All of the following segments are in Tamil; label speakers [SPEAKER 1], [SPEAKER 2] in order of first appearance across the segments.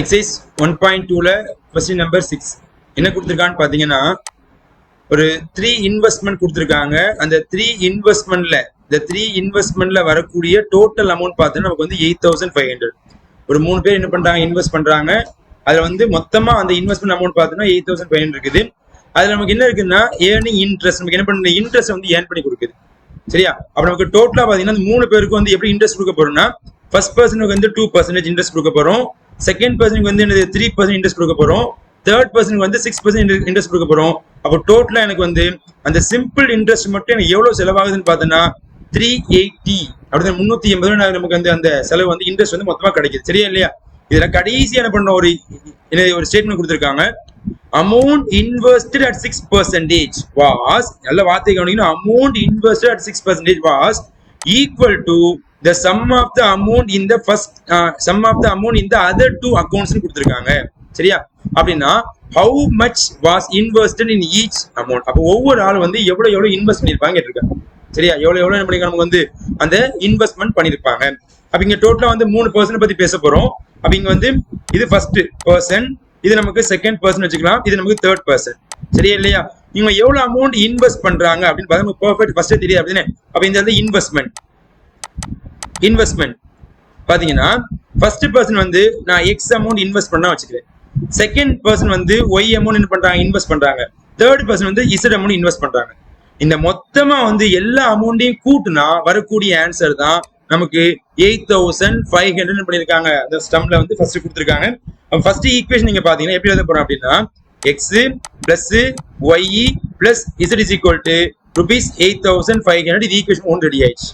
[SPEAKER 1] எக்ஸைஸ் 1.2ல கொஸ்டின் நம்பர் 6 என்ன கொடுத்துருக்கான்னு பார்த்தீங்கன்னா ஒரு 3 இன்வெஸ்ட்மெண்ட் கொடுத்துருக்காங்க. அந்த 3 இன்வெஸ்ட்மெண்ட்ல வரக்கூடிய டோட்டல் அமௌண்ட் பார்த்தீங்கன்னா நமக்கு வந்து 8,500. ஒரு 3 பேர் என்ன பண்றாங்க, இன்வெஸ்ட் பண்றாங்க. அதுல வந்து மொத்தமா அந்த இன்வெஸ்ட்மெண்ட் அமௌண்ட் பார்த்தீங்கன்னா 8,500 இருக்குது. அதுல நமக்கு என்ன இருக்குன்னா ஏர்னிங் இன்ட்ரெஸ்ட், நமக்கு என்ன பண்ண இன்ட்ரெஸ்ட் வந்து ஏர்ன் பண்ணி கொடுக்குது. சரியா? அப்ப நமக்கு டோட்டலா பாத்தீங்கன்னா 3 பேருக்கு வந்து எப்படி இன்ட்ரெஸ்ட் கொடுக்க போறோம்னா, ஃபர்ஸ்ட் பர்சனுக்கு வந்து 2% இன்ட்ரெஸ்ட் கொடுக்க போறோம், செகண்ட் பர்சனுக்கு வந்து 3% இன்ட்ரெஸ்ட் கொடுக்க போறோம், தேர்ட் பர்சனுக்கு வந்து 6% இன்ட்ரெஸ்ட் கொடுக்க போறோம். அப்போ டோட்டலா எனக்கு வந்து அந்த சிம்பிள் இன்ட்ரெஸ்ட் மட்டும் எனக்கு எவ்வளவு செலவாகுதுன்னு பார்த்தோன்னா 380 அப்படி 380 நமக்கு வந்து அந்த செலவு வந்து இன்ட்ரெஸ்ட் வந்து மொத்தமா கிடைக்குது. சரியா இல்லையா? இதுல கடைசி என்ன பண்ண ஒரு ஸ்டேட்மெண்ட் கொடுத்திருக்காங்க. Amount invested at 6% was, நல்ல வார்த்தை கவனிக்கணும், amount invested at 6% was equal to the sum of the amount in the first sum of the amount in the other two accounts கொடுத்திருக்காங்க. சரியா? அப்படின்னா how much was invested in each amount. அப்போ ஒவ்வொரு ஆள் வந்து எவ்வளவு இன்வெஸ்ட் பண்ணிருப்பாங்க கேட்டிருக்காங்க. சரியா? எவ்வளவு என்ன பண்ணிருக்காங்க, நமக்கு வந்து அந்த இன்வெஸ்ட்மெண்ட் பண்ணிருப்பாங்க. அப்ப இங்க டோட்டலா வந்து 3% பத்தி பேச போறோம். அப்ப இங்க வந்து இது ஃபர்ஸ்ட் பர்சன், இது நமக்கு செகண்ட் பர்சன் வச்சுக்கலாம், இது நமக்கு தேர்ட் பர்சன். சரியா இல்லையா? இவங்க எவ்வளவு அமௌண்ட் இன்வெஸ்ட் பண்றாங்க அப்படின்னு பார்த்தா நமக்கு பெர்ஃபெக்ட் ஃபர்ஸ்டே தெரியாது அப்படின்னு. அப்ப இந்த இன்வெஸ்ட்மெண்ட் பாத்தீங்கன்னா ஃபர்ஸ்ட் பர்சன் வந்து நான் எக்ஸ் அமௌண்ட் இன்வெஸ்ட் பண்ணா வச்சுக்கிறேன், செகண்ட் பர்சன் வந்து ஒய் அமௌண்ட் என்ன பண்றாங்க, இன்வெஸ்ட் பண்றாங்க, தேர்ட் பர்சன் வந்து இசட் அமௌண்ட் இன்வெஸ்ட் பண்றாங்க. இந்த மொத்தமா வந்து எல்லா அமௌண்ட்டையும் கூட்டுனா வரக்கூடிய ஆன்சர் தான் நமக்கு 8,500 பண்ணிருக்காங்க. அந்த ஸ்டம்ல வந்து ஃபர்ஸ்ட் கொடுத்திருக்காங்க. ஃபர்ஸ்ட் ஈக்குவேஷன் நீங்க பாத்தீங்கன்னா எப்படி எழுத போறோம் அப்படின்னா x plus y plus z is equal to ₹8,500. இது ஈக்குவேஷன் 1 ரெடி ஆயிடுச்சு.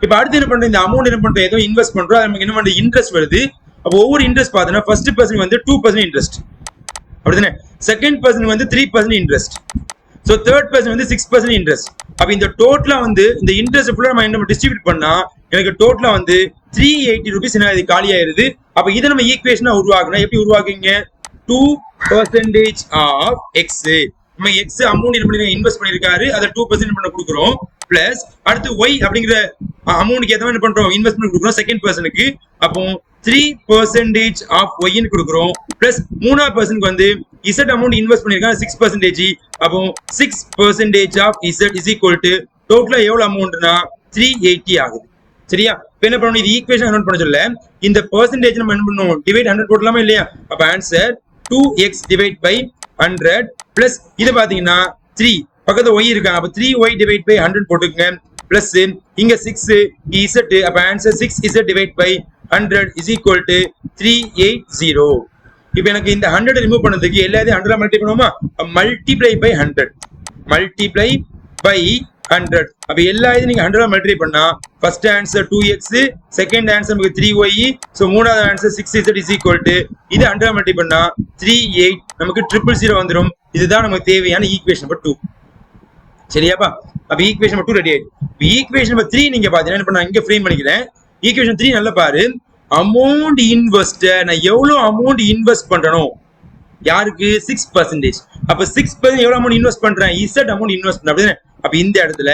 [SPEAKER 1] இப்ப அடுத்து என்ன பண்றோம், இந்த அமௌண்ட் என்ன பண்றோம், ஏதோ இன்வெஸ்ட் பண்றோம், நமக்கு என்ன பண்றது, இன்ட்ரெஸ்ட் வருது. அப்போ ஒவ்வொரு இன்ட்ரெஸ்ட் பாத்தீங்கன்னா ஃபர்ஸ்ட் பர்சன் வந்து 2% இன்ட்ரெஸ்ட், அப்படிதானே? செகண்ட் பர்சன் வந்து 3% இன்ட்ரெஸ்ட், சோ தேர்ட் பர்சன் வந்து 6% இன்ட்ரெஸ்ட். அப்ப இந்த டோட்டலா வந்து இந்த இன்ட்ரெஸ்ட் ஃபுல்லா நம்ம டிஸ்ட்ரிபியூட் பண்ணா எனக்கு டோட்டலா வந்து ₹380 என்ன இது காலி ஆயிருது. அப்ப இதை நம்ம ஈக்குவேஷனா உருவாக்குனா எப்படி உருவாக்குங்க, 2% ஆஃப் எக்ஸ், நம்ம எக்ஸ் அமௌண்ட் என்ன பண்ணி இன்வெஸ்ட் பண்ணிருக்காரு, அதை 2% பண்ண கொடுக்குறோம், பிளஸ் அடுத்து ஒய் அப்படிங்கிற அமௌண்ட்க்கு ஏத்த மாதிரி பண்றோம், இன்வெஸ்ட்மெண்ட் கொடுக்குறோம் செகண்ட் பர்சனுக்கு. அப்போ 3% ஆஃப் ஒய்ன்னு கொடுக்குறோம், பிளஸ் மூணாவது பர்சனுக்கு வந்து இசட் அமௌண்ட் இன்வெஸ்ட் பண்ணிருக்காங்க 6%. அப்போ 6% of z is equal to டோட்டலா எவ்வளவு அமௌண்ட்னா 380 ஆகுது. சரியா? இப்ப என்ன பண்ணணும், இது ஈக்குவேஷன் நோட் பண்ண சொல்ல இந்த பெர்சன்டேஜ் நம்ம என்ன பண்ணணும், டிவைட் 100 போடலாமா இல்லையா? அப்ப answer 2x divide by 100 plus இது பாத்தீங்கன்னா 3 பக்கத்துல y இருக்காங்க, அப்ப 3y டிவைட் பை 100 போட்டுக்கங்க, பிளஸ் இங்க 6 z, அப்ப answer 6z divide by 100 is equal to 380. இப்போ எனக்கு இந்த 100 ரிமூவ் பண்ணதுக்கு எல்லாத்தையும் 100 மல்டிப்ளை பண்ணுவோமா, மல்டிப்ளை பை 100, மல்டிப்ளை பை 100. அப்ப எல்லா இதையும் நீங்க 100 மல்டிப்ளை பண்ணா first answer 2x, second answer நமக்கு 3y, சோ மூணாவது answer 6z is equal to இது 100 மல்டிப்ளை பண்ணா 38, நமக்கு 000 வந்துரும். இதுதான் நமக்கு தேவையான ஈக்குவேஷன் நம்பர் 2. சரியாப்பா? அப்ப ஈக்குவேஷன் நம்பர் 2 ரெடி ஆயிடுச்சு. ஈக்குவேஷன் நம்பர் 3 நீங்க பாத்தீங்கன்னா என்ன பண்ண, இங்க ஃப்ரேம் பண்ணிக்கிறேன். ஈக்குவேஷன் 3 நல்லா பாரு, அமௌண்ட் இன்வெஸ்ட், நான் எவ்வளவு அமௌண்ட் இன்வெஸ்ட் பண்றணும் யாருக்கு, 6%. அப்ப 6% எவ்வளவு அமௌண்ட் இன்வெஸ்ட் பண்றேன், இசட் அமௌண்ட் இன்வெஸ்ட் பண்றேன் அப்படின்னு. அப்ப இந்த இடத்துல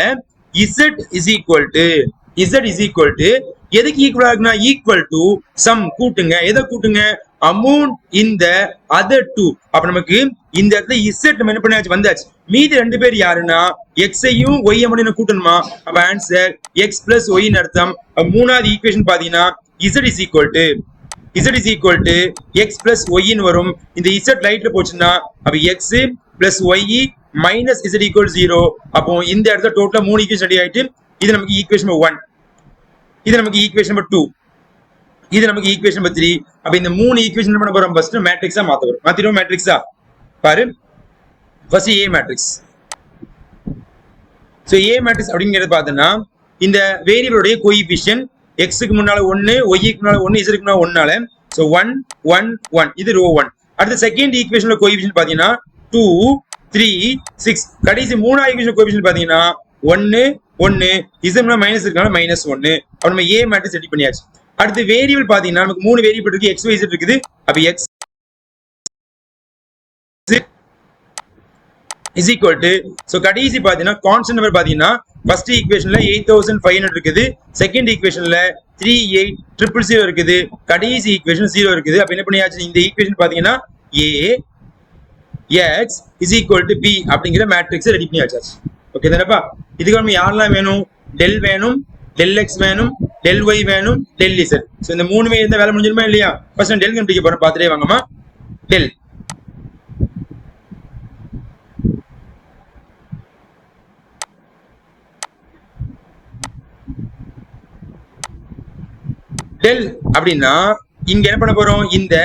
[SPEAKER 1] z இஸ் ஈக்குவல் டு எதுக்கு ஈக்குவல் ஆகுனா, ஈக்குவல் டு சம் கூட்டுங்க. எதை கூட்டுங்க, அமௌண்ட் இந்த அதர் டூ. அப்ப நமக்கு இந்த இடத்துல z நம்ம என்ன பண்ணியாச்சு, வந்தாச்சு. மீதி 2 பேர் யாருன்னா x-ஐயும் y அமௌண்ட் கூட்டணுமா, அப்ப ஆன்சர் x பிளஸ் y அர்த்தம். மூணாவது ஈக்குவேஷன் பாத்தீங்கன்னா z is equal to x plus y வரும். இந்த z லைட்ல போச்சுன்னா அப்ப x plus y minus z equal 0. அப்போ இந்த இடத்துல டோட்டலா 3 ஈக்குவேஷன் ரெடி ஆயிட்டு, இது நமக்கு ஈக்குவேஷன் நம்பர் 1, இது நமக்கு ஈக்குவேஷன் நம்பர் 2, இது நமக்கு ஈக்குவேஷன் நம்பர் 3. அப்ப இந்த 3 ஈக்குவேஷன் பண்ண போறோம், ஃபர்ஸ்ட் மேட்ரிக்ஸா மாத்த போறோம். மாத்திடுவோம் மேட்ரிக்ஸா பாரு. First A matrix. So A matrix அப்படிங்கறது பார்த்தோம்னா இந்த வேரியபிளோட கோஎஃபிஷியன்ட் x-க்கு முன்னால 1, y-க்கு முன்னால 1, z-க்கு முன்னால 1னால சோ 1 1 1, இது ரோ 1. அடுத்து செகண்ட் ஈக்குவேஷன்ல கோஎஃபிஷியன்ட் பாத்தீங்கன்னா 2 3 6, கடைசி மூணாவது ஈக்குவேஷன் கோஎஃபிஷியன்ட் பாத்தீங்கன்னா 1 1, z மைனஸ் இருக்கனால -1. அப்ப நம்ம A மேட்ரிக்ஸ் ரெடி பண்ணியாச்சு. அடுத்து வேரியபிள் பாத்தீங்கன்னா நமக்கு 3 வேரியபிள் இருக்கு, x y z இருக்குது. அப்ப x is equal to, so கடைசி பாத்தீங்கன்னா கான்ஸ்டன்ட் நம்பர் பாத்தீங்கன்னா ஃபர்ஸ்ட் ஈக்குவேஷன்ல 8,500 இருக்குது, செகண்ட் ஈக்குவேஷன்ல 3800 இருக்குது. கடைசி ஈக்குவேஷன் 0 இருக்குது. அப்ப என்ன பண்ணியாச்சு, இந்த ஈக்குவேஷன் பாத்தீங்கன்னா A x is equal to b அப்படிங்கிற மேட்ரிக்ஸ் ரெடி பண்ணியாச்சு. ஓகே தானேப்பா? இதுக்கு நம்ம யாரெல்லாம் வேணும், டெல் வேணும், டெல் எக்ஸ் வேணும், டெல் ஒய் வேணும், டெல் இசட். ஸோ இந்த மூணுமே இருந்தா வேலை முடிஞ்சிருமா இல்லையா? ஃபர்ஸ்ட் நான் டெல் கண்டுபிடிக்க போறேன், பார்த்துட்டே வாங்கம்மா. டெல் டெல் அப்படின்னா இங்க என்ன பண்ண போறோம், இந்த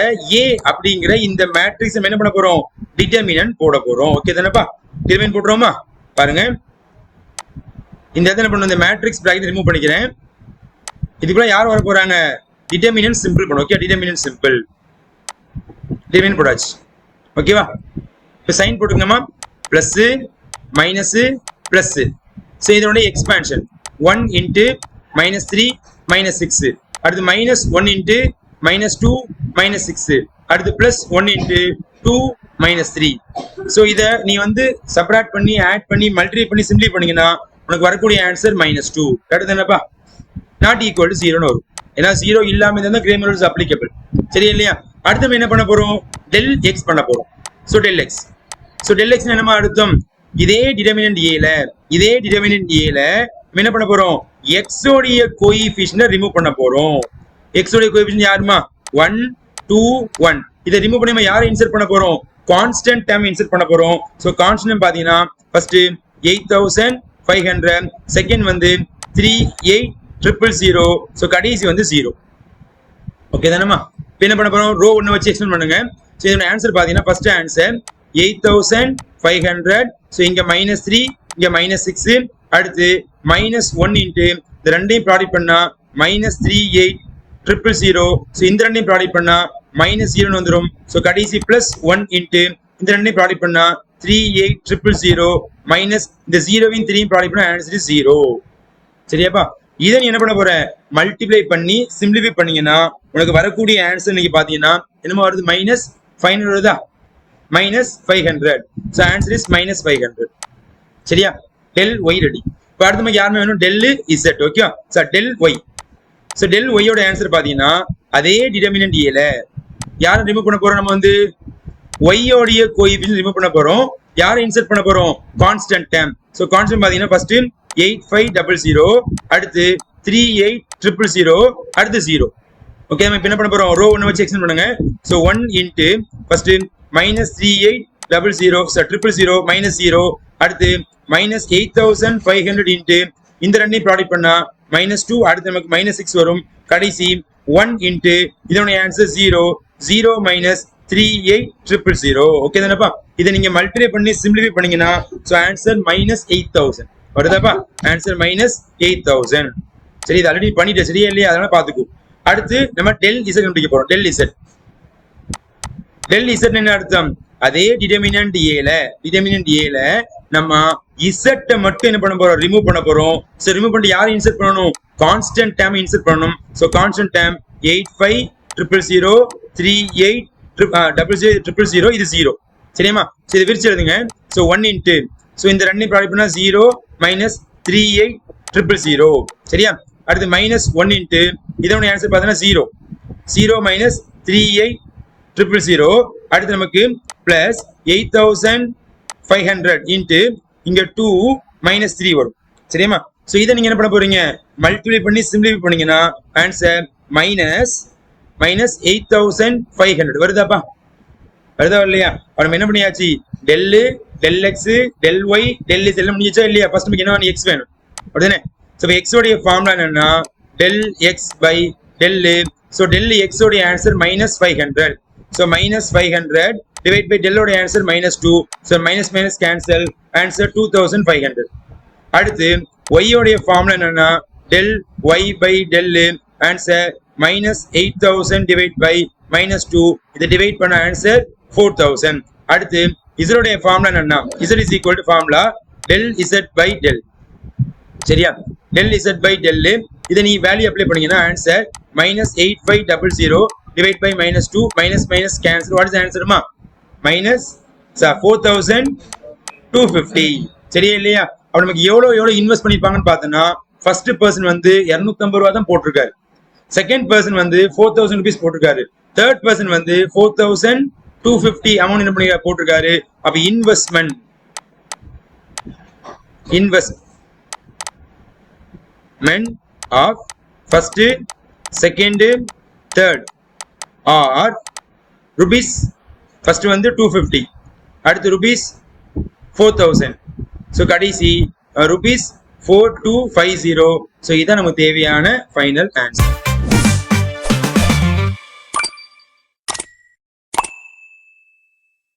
[SPEAKER 1] A அப்படிங்கிற இந்த மேட்ரிக்ஸ் என்ன பண்ண போறோம், டிட்டர்மினன்ட் போட போறோம். ஓகே தானேப்பா? டிட்டர்மினன்ட் போடுறோமா? பாருங்க, இந்த இடத்துல பண்ண இந்த மேட்ரிக்ஸ் பிராக்கெட் ரிமூவ் பண்ணிக்கிறேன். இதுக்குள்ள யார் வர போறாங்க, டிட்டர்மினன்ட் சிம்பிள் பண்ணும். ஓகே, டிட்டர்மினன்ட் சிம்பிள், டிட்டர்மினன்ட் போடாச்சு. ஓகேவா? இப்போ சைன் போட்டுக்கோங்கம்மா. Plus minus plus. ஸோ இதோட எக்ஸ்பான்ஷன் 1 இன்ட்டு -3 -6. அடுத்து -1 இன்ட்டு -2 -6. அடுத்து பிளஸ் 1 இன்ட்டு 2 -3. ஸோ இதை நீ வந்து சப்ராக்ட் பண்ணி ஆட் பண்ணி மல்டிப்ளை பண்ணி சிம்பிளை பண்ணீங்கன்னா உனக்கு வரக்கூடிய ஆன்சர் -2. கரெக்ட் தானேப்பா? நாட் ஈக்குவல் டு 0ன்னு வரும். ஏன்னா 0 இல்லாம இருந்தா கிரேமர் ரூல்ஸ் அப்ளிகபிள். சரி இல்லையா? அடுத்து நம்ம என்ன பண்ண போறோம், டெல் எக்ஸ் பண்ண போறோம். So del x. So del x என்னமா அர்த்தம், இதே டிட்டர்மினன்ட் ஏல என்ன பண்ண போறோம், எக்ஸ் உடைய கோஎஃபிஷியன்ட் ரிமூவ் பண்ண போறோம். எக்ஸ் உடைய கோஎஃபிஷியன்ட் யாருமா, 1 2 1. இதை ரிமூவ் பண்ணி நம்ம யாரை இன்சர்ட் பண்ண போறோம், கான்ஸ்டன்ட் டேர்ம் இன்சர்ட் பண்ண போறோம். ஸோ கான்ஸ்டன்ட் பாத்தீங்கன்னா ஃபர்ஸ்ட் 8500, செகண்ட் வந்து 38000. ஸோ கடைசி வந்து 0. ஓகே தானேமா? இப்போ என்ன பண்ண போறோம், ரோ 1 வச்சு எக்ஸ்பிளைன் பண்ணுங்க. ஸோ இதோட ஆன்சர் பாத்தீங்கன்னா ஃபர்ஸ்ட் ஆன்சர் 8500. ஸோ இங்க -3 இங்க -6. அடுத்து -1 இன்ட்டு இந்த ரெண்டையும் ப்ராடக்ட் பண்ணா -38000. ஸோ இந்த ரெண்டையும் ப்ராடக்ட் பண்ணா -0 வந்துடும். ஸோ கடைசி பிளஸ் 1 இன்ட்டு இந்த ரெண்டையும் ப்ராடக்ட் பண்ணா 38000 மைனஸ் இந்த 0வையும் 3யும் ப்ராடக்ட் பண்ணா ஆன்சர் 0. சரியாப்பா? இதை நீ என்ன பண்ண போற, மல்டிப்ளை பண்ணி சிம்பிளிஃபை பண்ணீங்கன்னா உனக்கு வரக்கூடிய ஆன்சர் நீங்க பாத்தீங்கன்னா என்னமா வருது, -500 வருதா, -500. So answer is -500. சரியா? Del y ready. இப்போ அடுத்து நமக்கு யாருமே வேணும், del z. Okay sir, del y. So del ஒய்யோட ஆன்சர் பாத்தீங்கன்னா அதே டிட்டர்மினன்ட் ஏல யாரை ரிமூவ் பண்ண போறோம், நம்ம வந்து ஒய்யோடைய கோஎஃபிஷியன்ட் ரிமூவ் பண்ண போறோம். யாரை இன்சர்ட் பண்ண போறோம், கான்ஸ்டன்ட் டேர்ம். ஸோ கான்ஸ்டன்ட் பாத்தீங்கன்னா ஃபர்ஸ்ட் 8500, அடுத்து 38000, அடுத்து 0. ஓகே, நம்ம இப்போ என்ன பண்ண போறோம், ரோ 1 வச்சு எக்ஸ்டெண்ட் பண்ணுங்க. So 1 into first -3800, so 000 -0. அடுத்து -8500 இன்ட்டு இந்த ரெண்டையும் ப்ராடக்ட் பண்ணா -2. அடுத்து நமக்கு -6 வரும். கடைசி 1 இன்ட்டு இதோட ஆன்சர் 0 0 -38000. ஓகே தானேப்பா? இதை நீங்க மல்டிப்ளை பண்ணி சிம்பிளிஃபை பண்ணீங்கன்னா ஸோ ஆன்சர் -8000 வருதாப்பா? ஆன்சர் -8000. சரி, இது ஆல்ரெடி பண்ணிட்டேன், சரியா இல்லையா? அதனால பாத்துக்கோ. அடுத்து நம்ம டெல் இசட் கண்டுபிடிக்க போறோம். Del Z. டெல் இசட் என்ன அர்த்தம், அதே டிட்டர்மினன்ட் ஏல நம்ம இசட்டை மட்டும் என்ன பண்ண போறோம், ரிமூவ் பண்ண போறோம். சோ ரிமூவ் பண்ணிட்டு யாரை இன்சர்ட் பண்ணணும், கான்ஸ்டன்ட் டேர்ம் இன்சர்ட் பண்ணணும். சோ கான்ஸ்டன்ட் டேர்ம் 85000 38000 இது 0. சரியாமா? சோ இதை விரிச்சு எழுதுங்க. சோ 1 இன்ட்டு சோ இந்த ரெண்டையும் ப்ராடக்ட் பண்ணா 0 -38000. சரியா? அடுத்து -1 இன்ட்டு இதோட ஆன்சர் பார்த்தீங்கன்னா 0 0 -38000. அடுத்து நமக்கு பிளஸ் 8500 இன்ட்டு இங்க 2 -3 வரும். சரியாமா? சோ இதை நீங்க என்ன பண்ண போறீங்க, மல்டிப்ளை பண்ணி சிம்பிளிஃபை பண்ணீங்கன்னா ஆன்சர் -8500 வருதாப்பா? வருதா இல்லையா? நம்ம என்ன பண்ணியாச்சு, del x del y del is எல்லாம் முடிஞ்சா இல்லையா? ஃபர்ஸ்ட் நமக்கு என்ன வேணும், எக்ஸ் வேணும். அப்படிதானே? ஸோ எக்ஸ் உடைய ஃபார்முலா என்னன்னா del x by del. So del x உடைய ஆன்சர் -500. ஸோ -500 டிவைட் பை டெல் உடைய answer -2. So minus cancel, answer 2500. அடுத்து ஒய் உடைய ஃபார்முலா என்னன்னா del y by del, answer -8000 divide by -2. இதை டிவைட் பண்ண ஆன்சர் 4000. அடுத்து இசட் உடைய ஃபார்முலா என்னன்னா z is equal to formula del z by del. சரியா? Del z by del. இதை நீ வேல்யூ அப்ளை பண்ணீங்கன்னா answer -8500 divide by -2 minus cancel. What is ஆன்சர்மா, -4250. சரியா இல்லையா? அப்ப நமக்கு எவ்வளவு இன்வெஸ்ட் பண்ணிருப்பாங்கன்னு பார்த்தோம்னா ஃபர்ஸ்ட் பர்சன் வந்து 250 ரூபா தான் போட்டிருக்காரு. செகண்ட் பர்சன் வந்து 4000 rupees போட்டிருக்காரு. தேர்ட் பர்சன் வந்து 4250 அமௌண்ட் என்ன பண்ணி போட்டிருக்காரு. அப்ப investment of first second third are rupees first வந்து 250 அடுத்து rupees 4000 ஸோ கடைசி rupees 4250. ஸோ இதான் நமக்கு தேவையான ஃபைனல் ஆன்சர்.